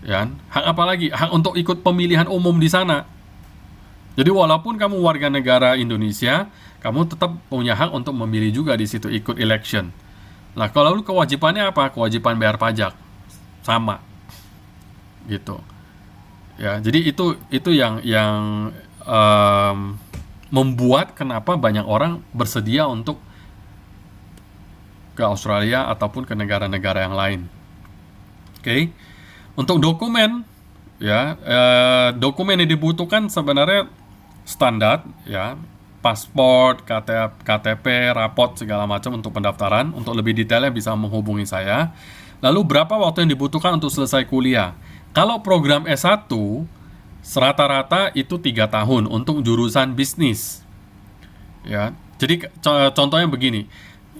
Ya, hak apa lagi? Hak untuk ikut pemilihan umum di sana. Jadi walaupun kamu warga negara Indonesia, kamu tetap punya hak untuk memilih juga di situ, ikut election. Nah, kalau lu kewajibannya apa? Kewajiban bayar pajak. Sama. Gitu. Ya, jadi itu yang membuat kenapa banyak orang bersedia untuk ke Australia ataupun ke negara-negara yang lain. Oke. Untuk dokumen, ya, dokumen yang dibutuhkan sebenarnya standar, ya, paspor, KTP, rapot segala macam untuk pendaftaran. Untuk lebih detailnya bisa menghubungi saya. Lalu berapa waktu yang dibutuhkan untuk selesai kuliah? Kalau program S1 rata-rata itu 3 tahun untuk jurusan bisnis. Ya, jadi contohnya begini.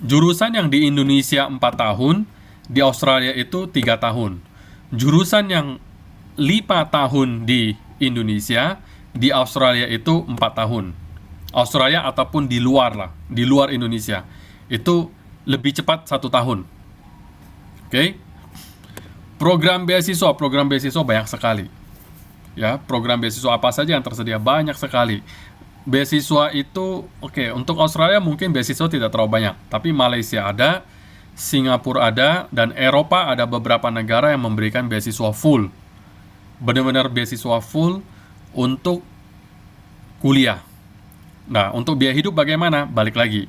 Jurusan yang di Indonesia 4 tahun, di Australia itu 3 tahun. Jurusan yang 5 tahun di Indonesia, di Australia itu 4 tahun. Australia ataupun di luar lah, di luar Indonesia. Itu lebih cepat 1 tahun. Oke. Program beasiswa banyak sekali. Ya, program beasiswa apa saja yang tersedia banyak sekali. Beasiswa itu untuk Australia mungkin beasiswa tidak terlalu banyak, tapi Malaysia ada, Singapura ada, dan Eropa ada beberapa negara yang memberikan beasiswa full. Benar-benar beasiswa full untuk kuliah. Nah, untuk biaya hidup bagaimana? Balik lagi.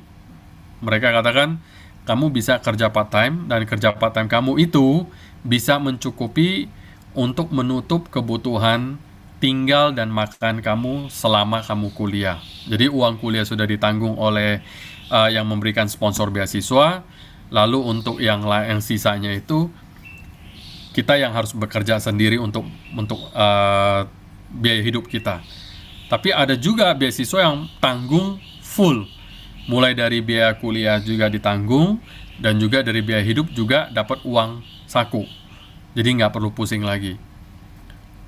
Mereka katakan, kamu bisa kerja part-time, dan kerja part-time kamu itu bisa mencukupi untuk menutup kebutuhan tinggal dan makan kamu selama kamu kuliah. Jadi uang kuliah sudah ditanggung oleh yang memberikan sponsor beasiswa. Lalu untuk yang sisanya itu kita yang harus bekerja sendiri untuk biaya hidup kita. Tapi ada juga beasiswa yang tanggung full. Mulai dari biaya kuliah juga ditanggung, dan juga dari biaya hidup juga dapat uang saku. Jadi nggak perlu pusing lagi.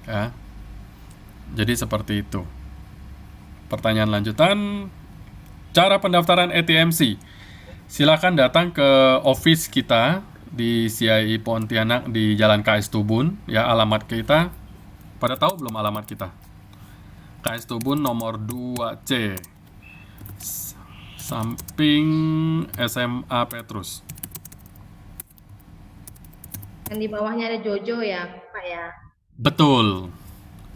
Ya. Jadi seperti itu. Pertanyaan lanjutan, cara pendaftaran ATMC. Silakan datang ke office kita di CII Pontianak di Jalan KS Tubun. Ya, alamat kita. Pada tahu belum alamat kita? KS Tubun nomor 2C. Samping SMA Petrus. Yang di bawahnya ada Jojo ya, Pak ya? Betul.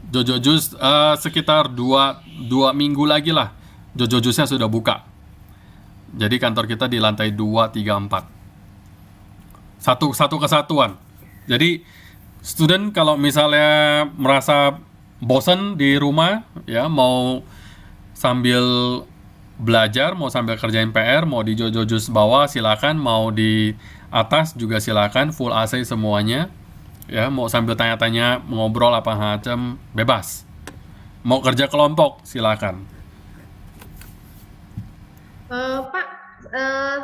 Jojo Juice sekitar 2 minggu lagi lah. Jojo Juice-nya sudah buka. Jadi kantor kita di lantai 2, 3, 4. Satu kesatuan. Jadi student kalau misalnya merasa bosan di rumah, ya, mau sambil belajar, mau sambil kerjain PR, mau di Jojo Juice bawah silakan, mau di atas juga silakan, full AC semuanya. Ya, mau sambil tanya-tanya, ngobrol apa macam, bebas. Mau kerja kelompok, silakan. Pak,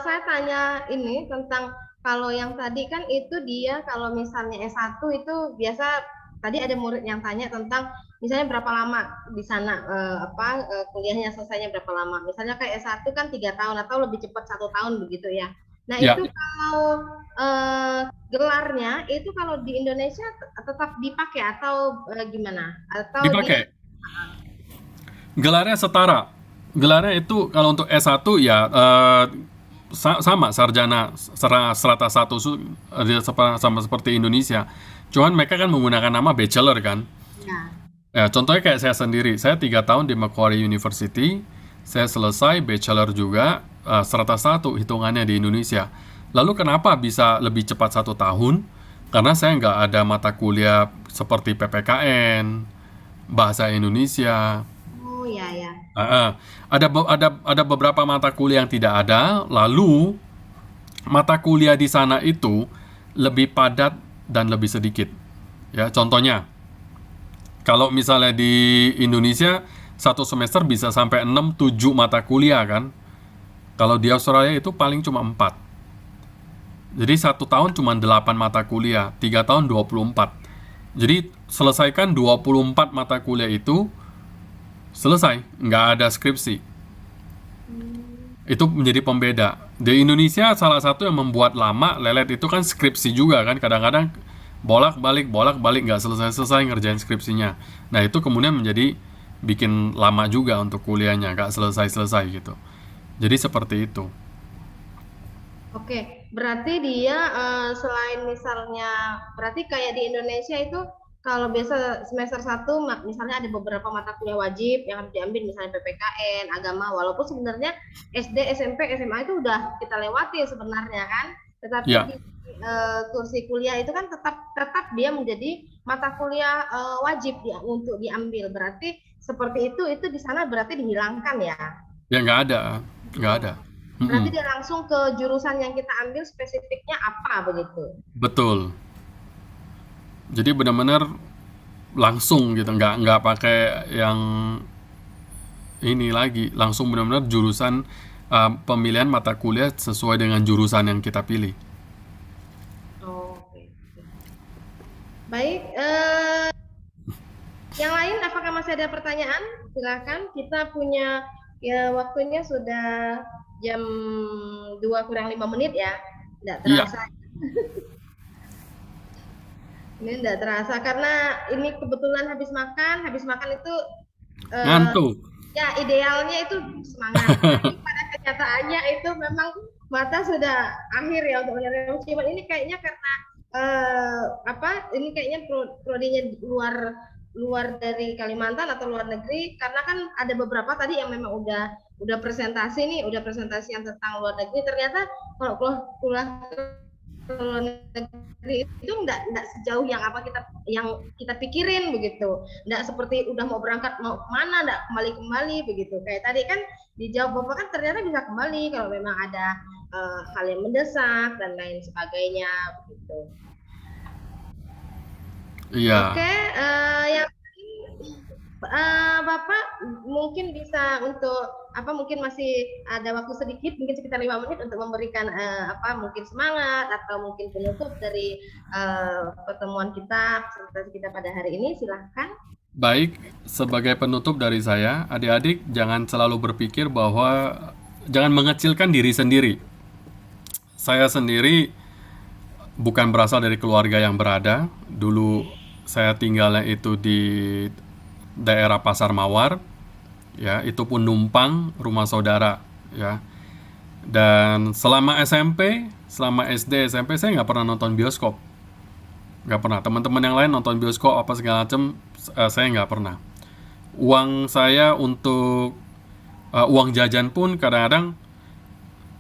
saya tanya ini tentang kalau yang tadi kan itu dia kalau misalnya S1 itu biasa tadi ada murid yang tanya tentang misalnya berapa lama di sana kuliahnya selesainya berapa lama. Misalnya kayak S1 kan 3 tahun atau lebih cepat 1 tahun begitu ya. Nah, Ya. itu kalau gelarnya itu kalau di Indonesia tetap dipakai atau gimana? Atau Dipakai. Gelarnya setara. Gelarnya itu kalau untuk S1 ya sama sarjana serata 1 sama seperti Indonesia. Cuman mereka kan menggunakan nama bachelor kan. Ya. Ya, contohnya kayak saya sendiri. Saya 3 tahun di Macquarie University. Saya selesai bachelor juga serata 1 hitungannya di Indonesia. Lalu kenapa bisa lebih cepat 1 tahun? Karena saya nggak ada mata kuliah seperti PPKN, bahasa Indonesia. Oh ya ya. Ada beberapa mata kuliah yang tidak ada. Lalu mata kuliah di sana itu lebih padat dan lebih sedikit. Ya, contohnya, kalau misalnya di Indonesia satu semester bisa sampai 6-7 mata kuliah kan. Kalau di Australia itu paling cuma 4. Jadi 1 tahun cuma 8 mata kuliah, 3 tahun 24. Jadi selesaikan 24 mata kuliah itu, selesai, nggak ada skripsi. Itu menjadi pembeda. Di Indonesia salah satu yang membuat lama lelet itu kan skripsi juga kan. Kadang-kadang bolak-balik nggak selesai-selesai ngerjain skripsinya. Nah itu kemudian menjadi bikin lama juga untuk kuliahnya, nggak selesai-selesai gitu. Jadi seperti itu. Oke, berarti dia selain misalnya, berarti kayak di Indonesia itu kalau biasa semester 1 misalnya ada beberapa mata kuliah wajib yang harus diambil, misalnya PPKN, agama, walaupun sebenarnya SD, SMP, SMA itu udah kita lewati sebenarnya kan, tetapi Ya, di kursi kuliah itu kan tetap dia menjadi mata kuliah wajib untuk diambil. Berarti seperti itu di sana berarti dihilangkan ya. ya nggak ada. Berarti Mm-mm. dia langsung ke jurusan yang kita ambil spesifiknya apa begitu. Betul. Jadi benar-benar langsung gitu, nggak pakai yang ini lagi, langsung benar-benar jurusan, pemilihan mata kuliah sesuai dengan jurusan yang kita pilih. Oke. Baik, yang lain apakah masih ada pertanyaan? Silakan, kita punya ya waktunya sudah jam 2 kurang 5 menit ya. Tidak Iya, terasa. Ini tidak terasa karena ini kebetulan habis makan itu ngantuk. ya idealnya itu semangat. Tapi pada kenyataannya itu memang mata sudah akhir ya untuk menerima musiman. Ini kayaknya karena ini kayaknya prodinya luar dari Kalimantan atau luar negeri, karena kan ada beberapa tadi yang memang udah presentasi yang tentang luar negeri. Ternyata kalau kuliah luar negeri itu enggak sejauh yang kita pikirin begitu. Enggak seperti udah mau berangkat mau kemana, enggak kembali begitu. Kayak tadi kan dijawab Bapak kan ternyata bisa kembali kalau memang ada hal yang mendesak dan lain sebagainya begitu. Iya. Oke, yang Bapak mungkin bisa mungkin masih ada waktu sedikit, mungkin sekitar 5 menit untuk memberikan mungkin semangat atau mungkin penutup dari pertemuan kita, presentasi kita pada hari ini. Silahkan. Baik, sebagai penutup dari saya, adik-adik jangan selalu berpikir bahwa jangan mengecilkan diri sendiri. Saya sendiri bukan berasal dari keluarga yang berada. Dulu saya tinggalnya itu di daerah Pasar Mawar, ya, itu pun numpang rumah saudara, ya. Dan selama SD, SMP saya nggak pernah nonton bioskop, nggak pernah. Teman-teman yang lain nonton bioskop apa segala macam, saya nggak pernah. Uang saya untuk uang jajan pun kadang-kadang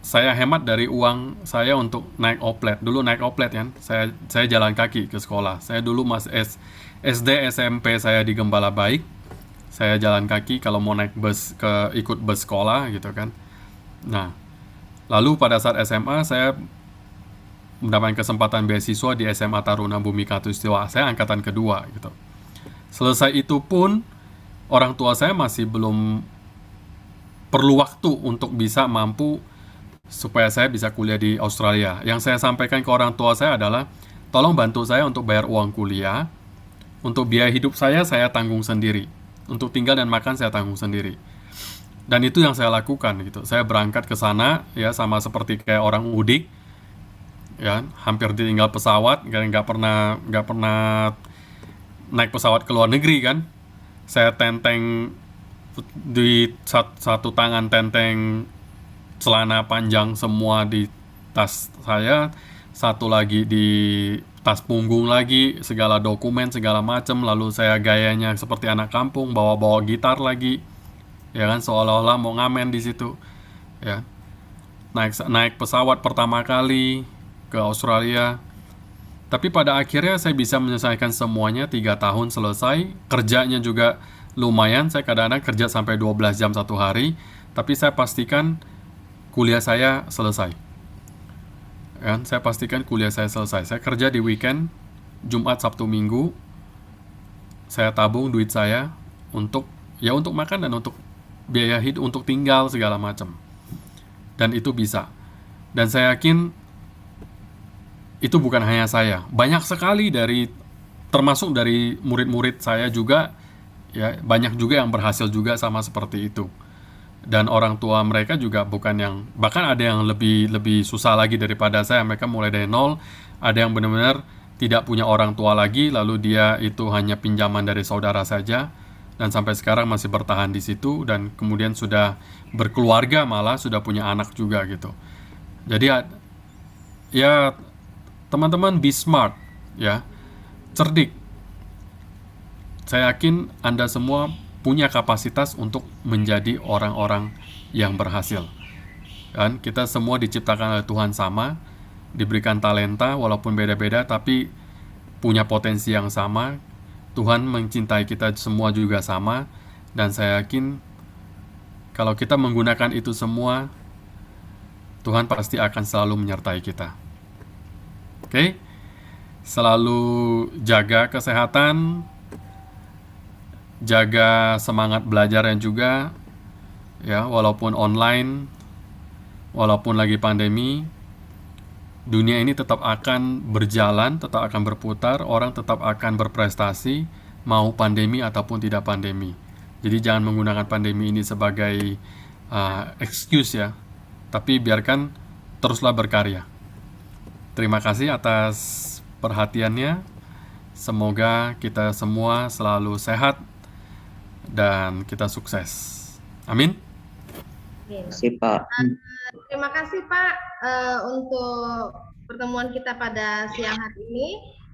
saya hemat dari uang saya untuk naik oplet. Dulu naik oplet kan, saya jalan kaki ke sekolah. Saya dulu SD, SMP saya di Gembala Baik. Saya jalan kaki kalau mau naik bus ikut bus sekolah gitu kan. Nah, lalu pada saat SMA saya mendapatkan kesempatan beasiswa di SMA Taruna Bumi Katulistiwa. Saya angkatan kedua gitu. Selesai itu pun orang tua saya masih belum perlu waktu untuk bisa mampu supaya saya bisa kuliah di Australia. Yang saya sampaikan ke orang tua saya adalah, tolong bantu saya untuk bayar uang kuliah, untuk biaya hidup saya tanggung sendiri, untuk tinggal dan makan saya tanggung sendiri. Dan itu yang saya lakukan gitu. Saya berangkat ke sana ya, sama seperti kayak orang mudik, ya, hampir ditinggal pesawat, nggak pernah naik pesawat ke luar negeri kan. Saya tenteng di satu tangan tenteng celana panjang semua di tas saya, satu lagi di tas punggung lagi, segala dokumen segala macam. Lalu saya gayanya seperti anak kampung, bawa gitar lagi, ya kan, seolah-olah mau ngamen di situ, ya. Naik pesawat pertama kali ke Australia. Tapi pada akhirnya saya bisa menyelesaikan semuanya 3 tahun selesai. Kerjanya juga lumayan, saya kadang-kadang kerja sampai 12 jam satu hari, tapi saya pastikan kuliah saya selesai. Kan, saya pastikan kuliah saya selesai. Saya kerja di weekend, Jumat, Sabtu, Minggu. Saya tabung duit saya untuk Ya untuk makan dan untuk biaya hidup, untuk tinggal segala macam. Dan itu bisa. Dan saya yakin itu bukan hanya saya. Banyak sekali termasuk dari murid-murid saya juga, ya banyak juga yang berhasil juga sama seperti itu. Dan orang tua mereka juga bukan yang, bahkan ada yang lebih lebih susah lagi daripada saya. Mereka mulai dari nol. Ada yang benar-benar tidak punya orang tua lagi, lalu dia itu hanya pinjaman dari saudara saja, dan sampai sekarang masih bertahan di situ, dan kemudian sudah berkeluarga, malah sudah punya anak juga gitu. Jadi ya teman-teman, be smart, ya, cerdik. Saya yakin Anda semua punya kapasitas untuk menjadi orang-orang yang berhasil. Dan kita semua diciptakan oleh Tuhan sama, diberikan talenta walaupun beda-beda, tapi punya potensi yang sama. Tuhan mencintai kita semua juga sama, dan saya yakin kalau kita menggunakan itu semua, Tuhan pasti akan selalu menyertai kita. Oke? Selalu jaga kesehatan, jaga semangat belajarnya juga, ya, walaupun online, walaupun lagi pandemi, dunia ini tetap akan berjalan, tetap akan berputar, orang tetap akan berprestasi, mau pandemi ataupun tidak pandemi. Jadi jangan menggunakan pandemi ini sebagai excuse ya, tapi biarkan teruslah berkarya. Terima kasih atas perhatiannya. Semoga kita semua selalu sehat dan kita sukses. Amin. Terima kasih Pak. Terima kasih Pak untuk pertemuan kita pada siang hari ini.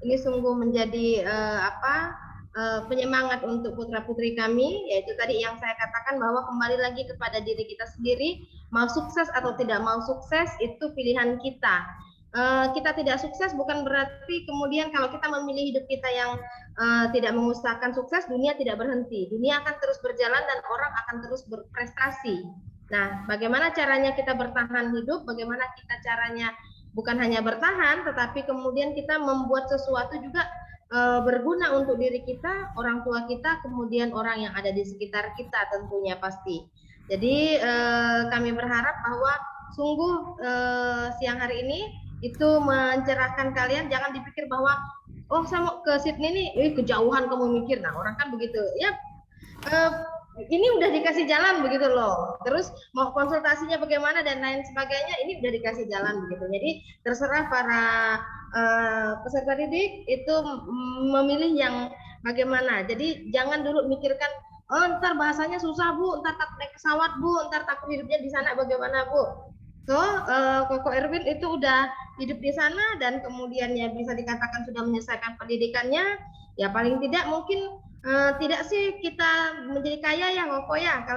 Ini sungguh menjadi penyemangat untuk putra-putri kami, yaitu tadi yang saya katakan bahwa kembali lagi kepada diri kita sendiri, mau sukses atau tidak mau sukses itu pilihan kita. Kita tidak sukses bukan berarti kemudian kalau kita memilih hidup kita yang tidak mengusahakan sukses, dunia tidak berhenti. Dunia akan terus berjalan dan orang akan terus berprestasi. Nah, bagaimana caranya kita bertahan hidup, bagaimana kita caranya bukan hanya bertahan, tetapi kemudian kita membuat sesuatu juga berguna untuk diri kita, orang tua kita, kemudian orang yang ada di sekitar kita tentunya pasti. Jadi kami berharap bahwa sungguh siang hari ini itu mencerahkan kalian. Jangan dipikir bahwa oh saya mau ke Sydney nih, kejauhan kamu mikir. Nah orang kan begitu ya, ini udah dikasih jalan begitu loh, terus mau konsultasinya bagaimana dan lain sebagainya, ini udah dikasih jalan begitu. Jadi terserah para peserta didik itu memilih yang bagaimana. Jadi jangan dulu mikirkan oh ntar bahasanya susah Bu, ntar tak naik pesawat Bu, ntar takut hidupnya di sana bagaimana Bu. So, Koko Erwin itu udah hidup di sana dan kemudian ya bisa dikatakan sudah menyelesaikan pendidikannya. Ya paling tidak mungkin tidak sih kita menjadi kaya ya Koko ya.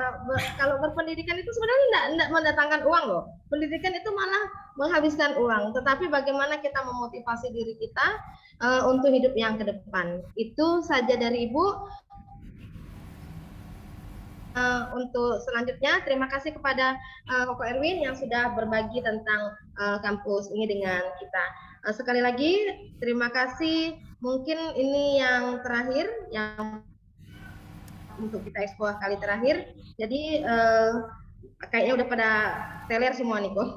Kalau berpendidikan itu sebenarnya tidak mendatangkan uang loh. Pendidikan itu malah menghabiskan uang. Tetapi bagaimana kita memotivasi diri kita untuk hidup yang ke depan. Itu saja dari Ibu. Untuk selanjutnya, terima kasih kepada Koko Erwin yang sudah berbagi tentang kampus ini dengan kita. Sekali lagi, terima kasih. Mungkin ini yang terakhir, yang untuk kita expo kali terakhir. Jadi kayaknya udah pada teler semua nih kok.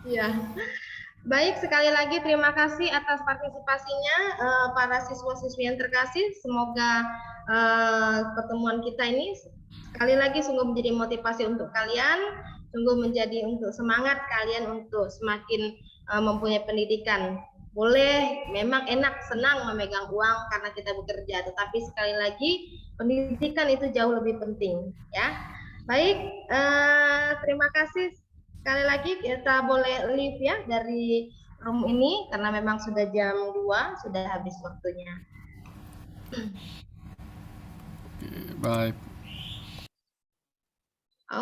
Iya. Baik, sekali lagi terima kasih atas partisipasinya para siswa-siswi yang terkasih. Semoga pertemuan kita ini sekali lagi sungguh menjadi motivasi untuk kalian, sungguh menjadi untuk semangat kalian untuk semakin mempunyai pendidikan. Boleh, memang enak, senang memegang uang karena kita bekerja, tetapi sekali lagi pendidikan itu jauh lebih penting, ya. Baik, terima kasih. Sekali lagi kita boleh leave ya dari room ini karena memang sudah jam 2, sudah habis waktunya. Bye.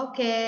Oke.